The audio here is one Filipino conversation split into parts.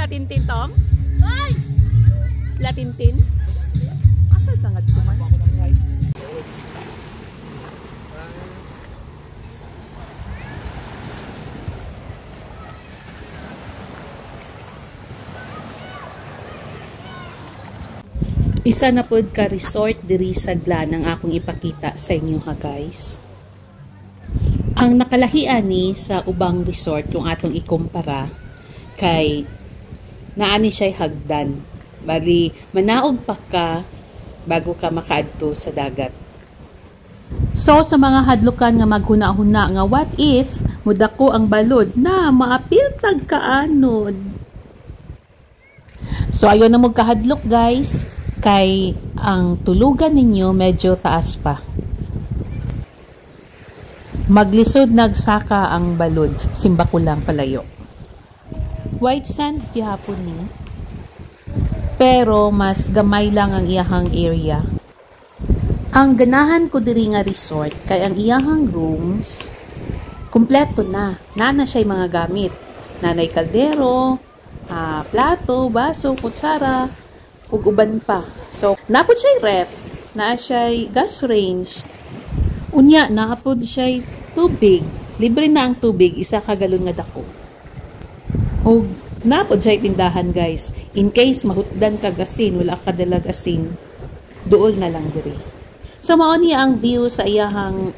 Latintin, Tom? Latintin? Asa sangad ko man? Isa na pod ka resort diri sa Glan ang akong ipakita sa inyo ha guys. Ang nakalahian ni sa ubang resort kung atong ikumpara kay naani siya'y hagdan. Bali, manaog pa ka bago ka makaadto sa dagat. So, sa mga hadlukan nga maghuna-huna nga what if mudako ang balod na maapil tag kaanod. So, ayon na mo kahadlok guys. Kay ang tulugan ninyo medyo taas pa. Maglisod nagsaka ang balod, simba ko lang palayo. White sand gihapon ni. Pero mas gamay lang ang iyahang area. Ang ganahan ko diri nga resort kay ang iyahang rooms kumpleto na. Nana siya'y mga gamit. Nanay kaldero, plato, baso, kutsara, ug uban pa. So, napod siya'y ref, naa siya'y gas range. Unya, naapod siya'y tubig. Libre na ang tubig, isa ka galon nga dako. O, napod siya'y tindahan guys. In case mahutdan ka asin, wala ka dalag asin, duol na lang diri. So, mao niya ang view sa iyahang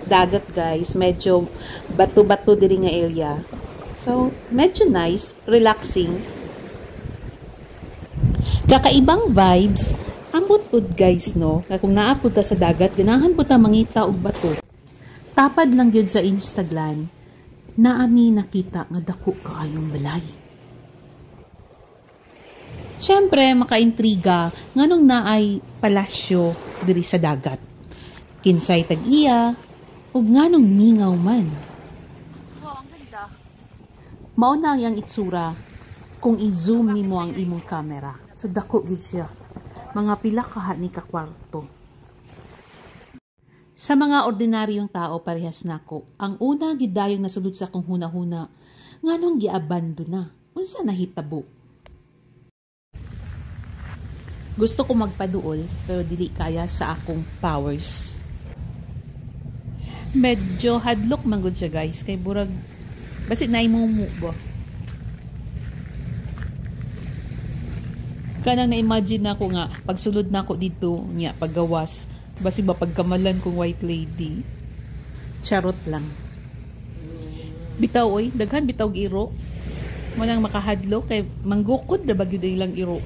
dagat guys. Medyo bato-bato diri nga area. So, medyo nice, relaxing. Kakaibang vibes, ambot pod guys no, kung naapod ta sa dagat, ganahan po ta mangita og bato. Tapad lang yun sa Instagram, naami nakita nga dako kaayong balay. Siyempre, makaintriga, nganong naay palasyo diri sa dagat. Kinsay tag-iya, ug nganong mingaw man. Wow, ang ganda. Mao na ang itsura kung i-zoom nimo ang imong camera. So, dako gid siya. Mga pila kaha ni ka kwarto. Sa mga ordinaryong tao parehas nako, ang una gidayong nasulod sa akong huna-huna, nganong giabandona. Unsa nahitabo? Gusto ko magpaduol, pero dili kaya sa akong powers. Medyo hadlok man gud siya guys, kay burag basit na imumu ba? Kanang na-imagine na ako nga, pagsulod na ako dito, niya, paggawas, basi ba pagkamalan kong white lady? Charot lang. Bitaw oy, daghan bitaw iro. Manang makahadlo, kay manggukod na bagyo ilang iro.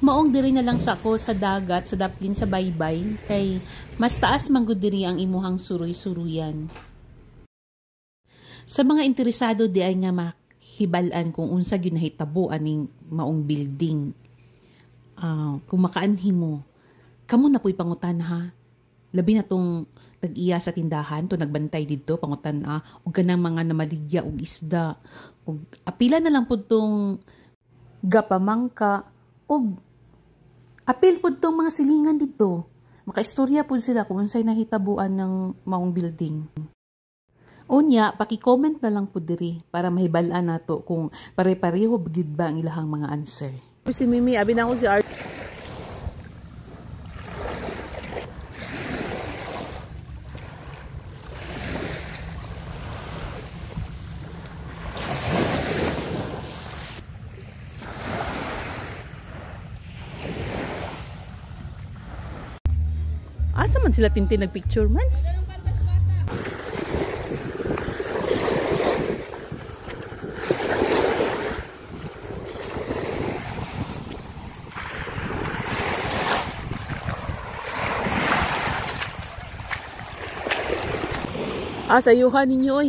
Maong diri na lang sa ako sa dagat, sa daplin sa baybay, kay mas taas manggod diri ang imuhang suruy-suruyan. Sa mga interesado di ay nga hibalan kung unsa gyud nahitabo aning maong building. Kung makaanhi mo, kamo na po'y pangutan ha. Labi na tong tag-iya sa tindahan, to nagbantay dito, pangutan ug kanang mga namaligya og isda. Ug apila na lang pud tong gapamangka ug apil pud tong mga silingan dito. Makaistorya pud sila kung unsay nahitabuan ng maong building. Unya, paki-comment na lang po diri para mahibalaan nato kung pare-pareho gid ba ang ilahang mga answer. Si Mimi, abi na ako si Art. Asa man sila Tintin nagpicture man? Sayuhan ninyo oy.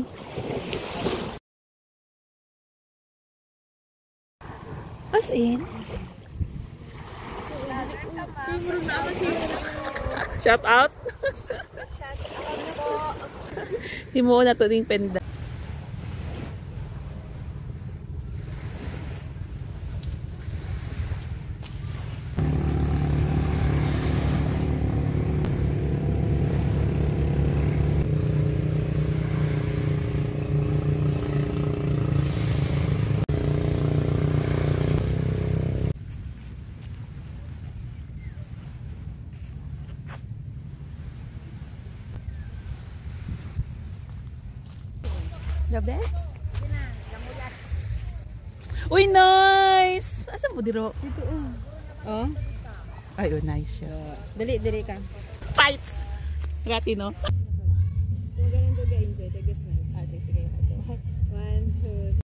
As in? Shout out? Shout out po. Himo na to ding penda. Gabi? Uy, nice! Asan mo diro? Dito oh. Ay, oh, nice siya. Dali ka. Fights! Rati, no? Kung ganun to ga-enjoy, tagas man. Ah, sige. 1, 2,